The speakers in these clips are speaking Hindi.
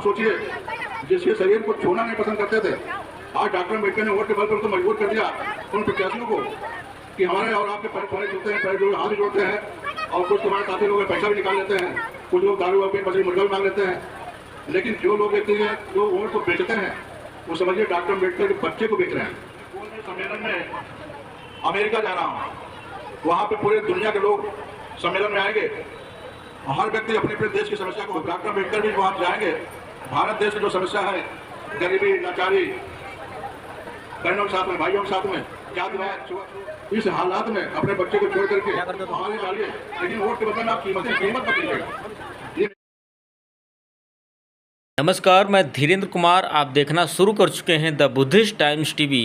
आप सोचिए, जिसके शरीर को छूना नहीं पसंद करते थे, आज डॉक्टर अम्बेडकर ने वोट के बल पर तो मजबूर कर दिया उन प्रत्याशियों को कि हमारे और आपके पैर जुड़ते हैं, पैर जोड़ हाथ जोड़ते हैं, और कुछ तुम्हारे साथी लोग पैसा भी निकाल लेते हैं, कुछ लोग दारू और मछली मुर्गा भी मांग लेते हैं। लेकिन जो लोग व्यक्ति हैं जो वोट को बेचते हैं, वो समझिए डॉक्टर अम्बेडकर के बच्चे को बेच रहे हैं। सम्मेलन में अमेरिका जा रहा हूँ, वहाँ पे पूरे दुनिया के लोग सम्मेलन में आएंगे, हर व्यक्ति अपने अपने देश की समस्या को, डॉक्टर अम्बेडकर भी वहाँ जाएंगे। भारत देश की जो समस्या है, गरीबी, लाचारी, बहनों के साथ में, भाइयों के साथ में, जातिवाद, इस हालात में अपने बच्चे को छोड़ करके वहाँ डालिए, लेकिन वोट के बदले में आप कीमत मत लीजिएगा। नमस्कार, मैं धीरेन्द्र कुमार, आप देखना शुरू कर चुके हैं द बुद्धिस्ट टाइम्स टीवी।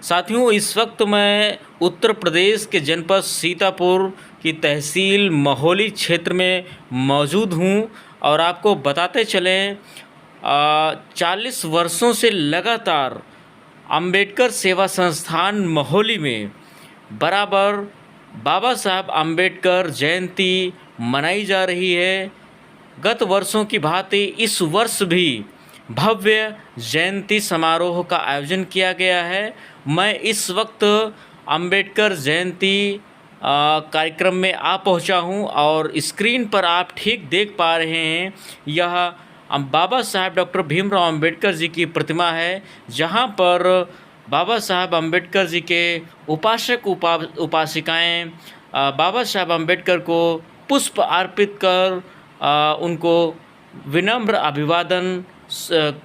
साथियों, इस वक्त मैं उत्तर प्रदेश के जनपद सीतापुर की तहसील महोली क्षेत्र में मौजूद हूं और आपको बताते चलें 40 वर्षों से लगातार अंबेडकर सेवा संस्थान महोली में बराबर बाबा साहब अंबेडकर जयंती मनाई जा रही है। गत वर्षों की भांति इस वर्ष भी भव्य जयंती समारोह का आयोजन किया गया है। मैं इस वक्त अंबेडकर जयंती कार्यक्रम में आ पहुंचा हूं और स्क्रीन पर आप ठीक देख पा रहे हैं, यह बाबा साहब डॉक्टर भीमराव अंबेडकर जी की प्रतिमा है, जहां पर बाबा साहब अंबेडकर जी के उपासक उपासिकाएं बाबा साहब अंबेडकर को पुष्प अर्पित कर उनको विनम्र अभिवादन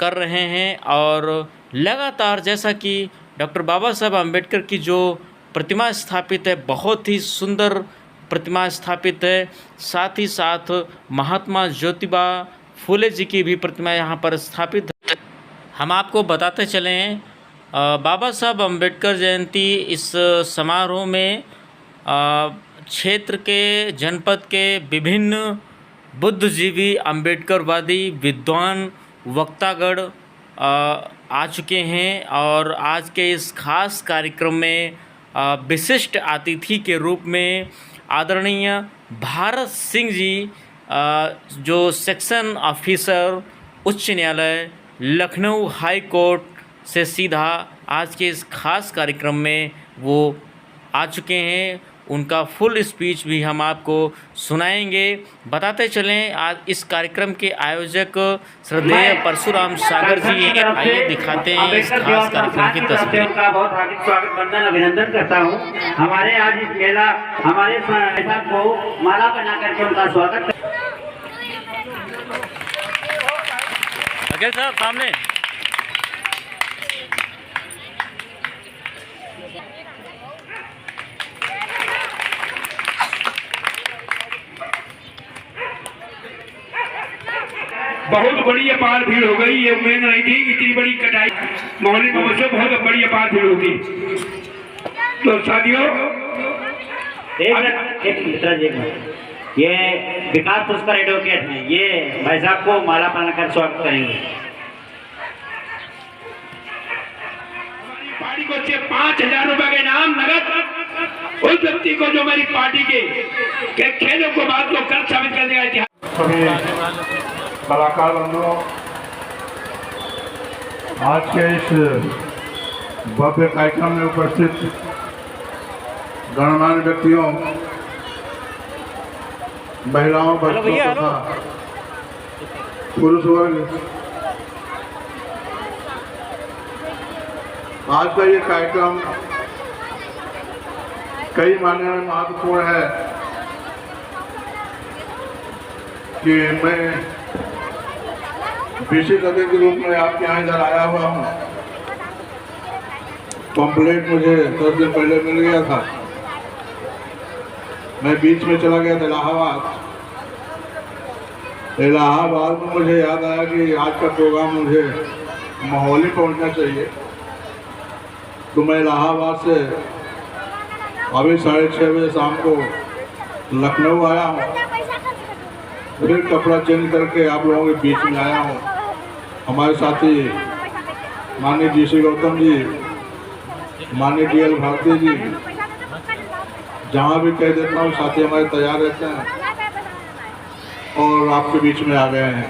कर रहे हैं। और लगातार जैसा कि डॉक्टर बाबा साहब अंबेडकर की जो प्रतिमा स्थापित है, बहुत ही सुंदर प्रतिमा स्थापित है, साथ ही साथ महात्मा ज्योतिबा फुले जी की भी प्रतिमा यहाँ पर स्थापित है। हम आपको बताते चलें, बाबा साहब अंबेडकर जयंती इस समारोह में क्षेत्र के, जनपद के विभिन्न बुद्धिजीवी, अंबेडकरवादी, विद्वान, वक्तागण आ चुके हैं और आज के इस खास कार्यक्रम में विशिष्ट अतिथि के रूप में आदरणीय भारत सिंह जी, जो सेक्शन ऑफिसर उच्च न्यायालय लखनऊ हाई कोर्ट से सीधा आज के इस खास कार्यक्रम में वो आ चुके हैं। उनका फुल स्पीच भी हम आपको सुनाएंगे। बताते चलें, आज इस कार्यक्रम के आयोजक श्रद्धेय परशुराम सागर जी हैं। आइए दिखाते हैं इस खास कार्यक्रम की तस्वीर। उनका बहुत हार्दिक स्वागत, वंदन, अभिनंदन करता हूं। हमारे आज इस मेला, हमारे साहब को माला बना करके उनका स्वागत। अगर साहब सामने बहुत बड़ी अपार भीड़ हो गई। ये उम्मीद नहीं थी इतनी बड़ी कटाई मोहल्ले में से बहुत बड़ी अपार भीड़ होगी। तो साथियों, ये विकास पुष्कर एडवोकेट हैं, ये भाई साहब को माला पहनाकर स्वागत करेंगे। पार्टी को 5,000 रुपए के इनाम नगद उस व्यक्ति को जो मेरी पार्टी के खेलों को बात को गलत साबित कर देगा। इतिहास कलाकार बंधुओं, आज के इस भव्य कार्यक्रम में उपस्थित गणमान्य व्यक्तियों, महिलाओं, बच्चों तथा पुरुष वर्ग, आज का ये कार्यक्रम कई मायने में महत्वपूर्ण है कि मैं विशेष अतिथि के रूप में आपके यहाँ इधर आया हुआ हूँ। पंपलेट मुझे 10 दिन पहले मिल गया था, मैं बीच में चला गया था इलाहाबाद में मुझे याद आया कि आज का प्रोग्राम मुझे महोली पहुँचना चाहिए, तो मैं इलाहाबाद से अभी 6:30 बजे शाम को लखनऊ आया हूँ। फिर कपड़ा चेंज करके आप लोगों के बीच में आया हूँ। हमारे साथी माननीय जी गौतम जी, माननीय DL भारती जी, जहाँ भी कह देता हूँ साथी हमारे तैयार रहते हैं और आपके बीच में आ गए हैं।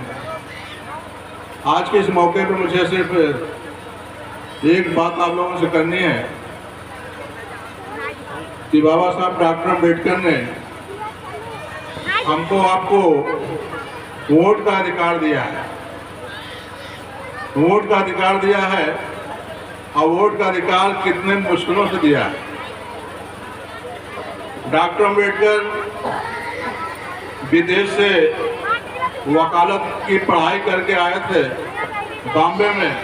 आज के इस मौके पर मुझे सिर्फ एक बात आप लोगों से करनी है कि बाबा साहब डॉक्टर अम्बेडकर ने हमको आपको वोट का अधिकार दिया है, वोट का अधिकार दिया है। और वोट का अधिकार कितने मुश्किलों से दिया है। डॉक्टर अम्बेडकर विदेश से वकालत की पढ़ाई करके आए थे बॉम्बे में,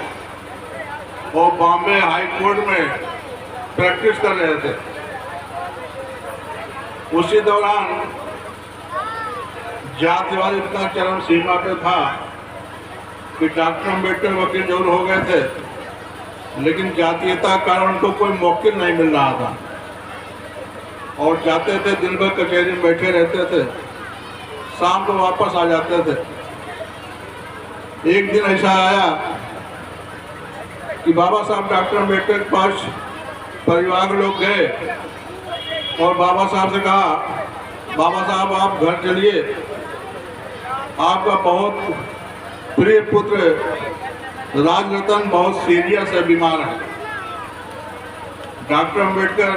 और बॉम्बे हाई कोर्ट में प्रैक्टिस कर रहे थे। उसी दौरान जातिवाद इतना चरम सीमा पे था कि डॉक्टर अम्बेडकर वकील जरूर हो गए थे, लेकिन जातीयता कारण उनको कोई मौका नहीं मिल रहा था, और जाते थे दिन भर कचहरी में बैठे रहते थे, शाम को वापस आ जाते थे। एक दिन ऐसा आया कि बाबा साहब डॉक्टर अम्बेडकर के पास परिवार के लोग गए और बाबा साहब से कहा, बाबा साहब आप घर चलिए, आपका बहुत प्रिय पुत्र राजरतन बहुत सीरियस है, बीमार है। डॉक्टर अम्बेडकर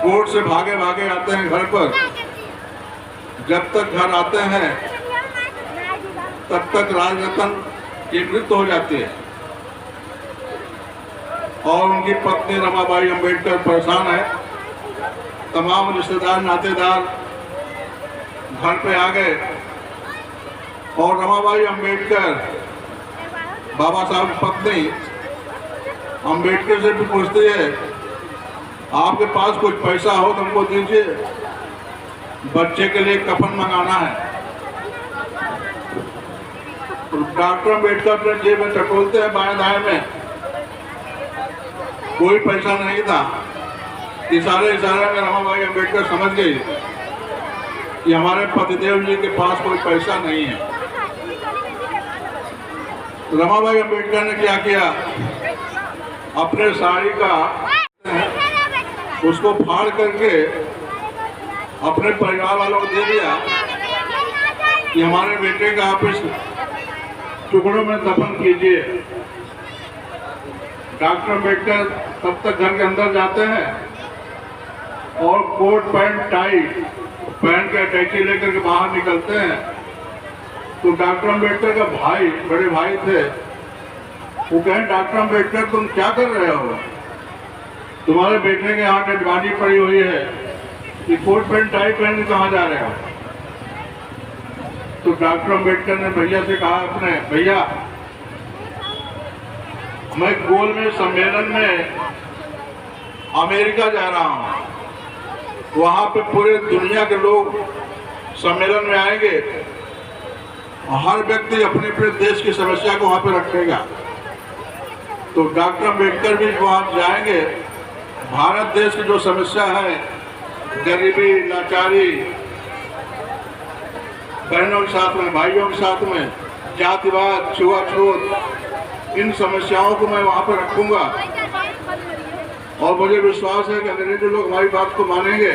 कोर्ट से भागे भागे आते हैं घर पर। जब तक घर आते हैं तब तक राजरतन की मृत्यु हो जाती है, और उनकी पत्नी रमाबाई अम्बेडकर परेशान है। तमाम रिश्तेदार नातेदार घर पे आ गए, और रमाबाई अम्बेडकर बाबा साहब की पत्नी अम्बेडकर से भी पूछती है, आपके पास कुछ पैसा हो तो हमको दीजिए, बच्चे के लिए कफन मंगाना है। डॉक्टर अम्बेडकर अपने जेब में टटोलते हैं बाएं दाएं में, कोई पैसा नहीं था। इशारे में रमाबाई अम्बेडकर समझ गई कि हमारे पतिदेव जी के पास कोई पैसा नहीं है। रमाबाई अम्बेडकर ने क्या किया, अपने साड़ी का उसको फाड़ करके अपने परिवार वालों को दे दिया कि हमारे बेटे का आप इस टुकड़ों में दफन कीजिए। डॉक्टर अम्बेडकर तब तक घर के अंदर जाते हैं और कोट पैंट टाई पहन के टैक्सी लेकर के बाहर निकलते हैं। तो डॉक्टर अम्बेडकर का भाई, बड़े भाई थे, वो कहें, डॉक्टर अम्बेडकर तुम क्या कर रहे हो, तुम्हारे बेटे के यहाँ डेडबॉडी पड़ी हुई है, कि कोट पैंट टाई पहन के कहाँ जा रहे हो। तो डॉक्टर अम्बेडकर ने भैया से कहा, अपने भैया मैं गोलमेज सम्मेलन में अमेरिका जा रहा हूँ, वहाँ पे पूरे दुनिया के लोग सम्मेलन में आएंगे, हर व्यक्ति अपने अपने देश की समस्या को वहाँ पे रखेगा। तो डॉक्टर अम्बेडकर भी वहाँ जाएंगे, भारत देश की जो समस्या है, गरीबी, लाचारी, बहनों के साथ में, भाइयों के साथ में, जातिवाद, छुआछूत, इन समस्याओं को मैं वहाँ पर रखूंगा। और मुझे विश्वास है कि अंग्रेजी लोग हमारी बात को मानेंगे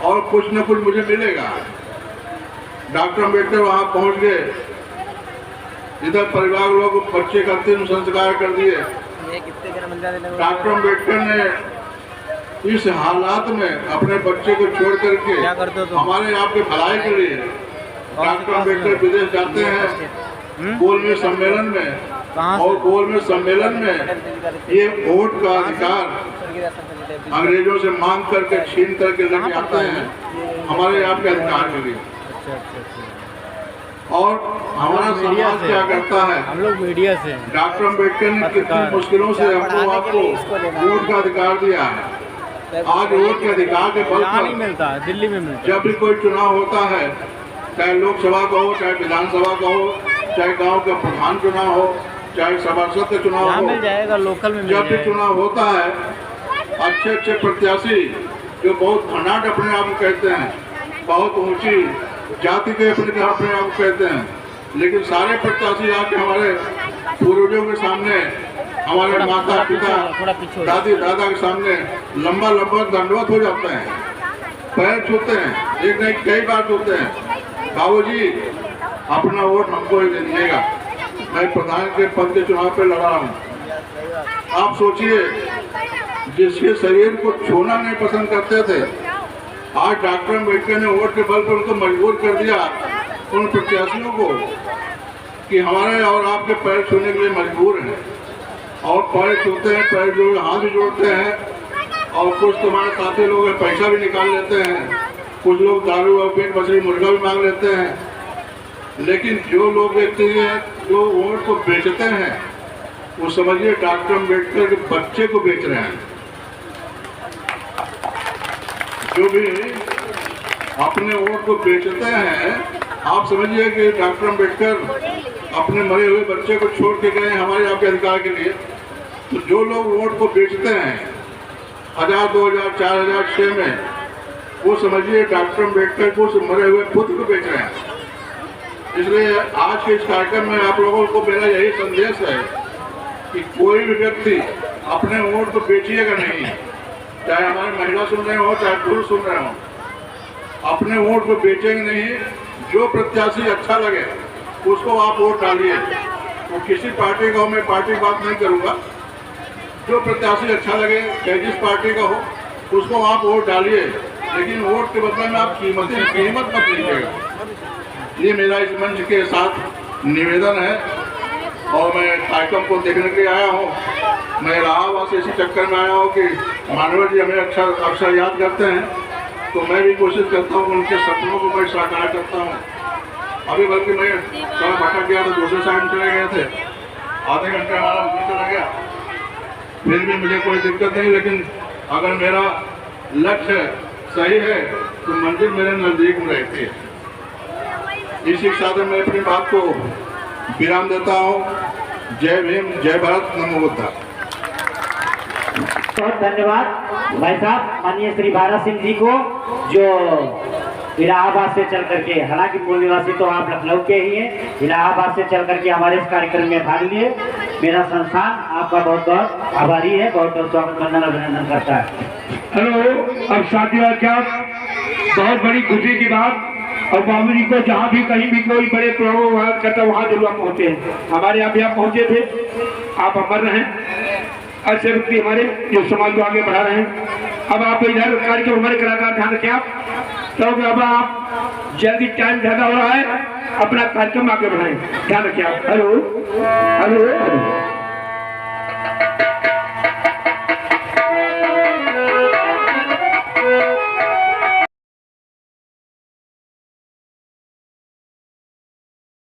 और कुछ न कुछ मुझे मिलेगा। डॉक्टर अम्बेडकर वहाँ पहुँच गए, इधर परिवार लोग बच्चे का अंतिम संस्कार कर दिए। डॉक्टर अम्बेडकर ने इस हालात में अपने बच्चे को छोड़ करके हमारे आपके भलाई के लिए डॉक्टर अम्बेडकर विदेश जाते हैं गोलमेज सम्मेलन में, और गोलमेज सम्मेलन में ये वोट का अधिकार अंग्रेजों से मांग करके छीन करके लेके आते हैं हमारे आपके अधिकार के लिए। और हमारा समाज क्या करता है, हम लोग मीडिया से डॉक्टर अम्बेडकर ने कितनी मुश्किलों से हमको आपको वोट का अधिकार दिया है। आज वोट के अधिकार के बल नहीं पर मिलता, दिल्ली में मिलता। जब भी कोई चुनाव होता है, चाहे लोकसभा का हो, चाहे विधानसभा का हो, चाहे गांव का प्रधान चुनाव हो, चाहे सभासद का चुनाव यहाँ हो, मिल जाएगा, लोकल में मिल जब भी जाएगा। चुनाव होता है, अच्छे अच्छे प्रत्याशी जो बहुत घनाट अपने आप को कहते हैं, बहुत ऊंची जाति के अपने आप को कहते हैं, लेकिन सारे प्रत्याशी आके हमारे पूर्वजों के सामने, हमारे माता पिता, दादी दादा के सामने लंबा लंबा दंडवत हो जाते हैं, पैर छूते हैं, एक नहीं कई बार छूते हैं। बाबूजी अपना वोट हमको ही दीजिएगा। मैं प्रधान के पद के चुनाव पे लड़ा हूँ। आप सोचिए, जिसके शरीर को छूना नहीं पसंद करते थे, आज डॉक्टर अम्बेडकर ने वोट के बल पर उनको मजबूर कर दिया उन प्रत्याशियों को कि हमारे और आपके पैर छूने के लिए मजबूर हैं, और पैर छूते हैं, पैर जोड़ हाथ भी जोड़ते हैं, और कुछ तुम्हारे साथी लोग हैं पैसा भी निकाल लेते हैं, कुछ लोग दारू और पेट मछली मुर्गा भी मांग लेते हैं। लेकिन जो लोग व्यक्ति हैं जो वोट को बेचते हैं, वो समझिए डॉक्टर अम्बेडकर के बच्चे को बेच रहे हैं। जो भी अपने वोट को बेचते हैं, आप समझिए कि डॉक्टर अम्बेडकर अपने मरे हुए बच्चे को छोड़ के गए हमारे आपके अधिकार के लिए। तो जो लोग वोट को बेचते हैं 1000, 2000, 4000, 6 में, वो समझिए डॉक्टर अम्बेडकर को उस मरे हुए पुत्र को बेच रहे हैं। इसलिए आज के इस कार्यक्रम में आप लोगों को मेरा यही संदेश है कि कोई भी व्यक्ति अपने वोट को बेचिएगा नहीं, चाहे हमारी महिला सुन रहे हो चाहे पुरुष सुन रहे हो, अपने वोट को बेचेंगे नहीं। जो प्रत्याशी अच्छा लगे उसको आप वोट डालिए। वो किसी पार्टी का हो, मैं पार्टी की बात नहीं करूँगा, जो प्रत्याशी अच्छा लगे चाहे जिस पार्टी का हो उसको आप वोट डालिए, लेकिन वोट के बदले में आप कीमत मत लीजिएगा। ये मेरा इस मंच के साथ निवेदन है। और मैं कार्यक्रम को देखने के लिए आया हूँ। मैं इलाहाबाद से इसी चक्कर में आया हूँ कि मानव जी हमें अक्सर याद करते हैं, तो मैं भी कोशिश करता हूँ उनके सपनों को मैं साकार करता हूँ। अभी बल्कि मैं थोड़ा भटक गया था, दूसरे साइड में चले गए थे, आधे घंटे हमारा मंदिर चला गया, फिर भी मुझे कोई दिक्कत नहीं। लेकिन अगर मेरा लक्ष्य सही है तो मंदिर मेरे नज़दीक में रहती है। इसी के साथ मैं अपनी बात को विराम देता हूँ। जय भीम, जय भारत, नमो बुद्धा। बहुत धन्यवाद भाई साहब माननीय श्री भारत सिंह जी को, जो इलाहाबाद से चल करके, हालांकि मूल निवासी तो आप लखनऊ के ही हैं, इलाहाबाद से चल करके हमारे इस कार्यक्रम में भाग लिए। मेरा संस्थान आपका बहुत बहुत आभारी है, बहुत बहुत स्वागत वंदन अभिनंदन करता है। हेलो, अब साथियों क्या बहुत बड़ी खुशी की बात, और बाबू जी को जहाँ भी कहीं भी कोई बड़े प्रोग्राम करता वहाँ जरूर आप पहुँचे हैं। हमारे आप यहाँ पहुँचे थे, आप अमर रहें। ऐसे व्यक्ति हमारे जो समाज को आगे बढ़ा रहे हैं। अब आप इधर कार्यक्रम हमारे कलाकार ध्यान रखें आप, तो अब आप जल्दी, टाइम ज़्यादा हो रहा है, अपना कार्यक्रम आगे बढ़ाएं, ध्यान रखें आप। Hello hello.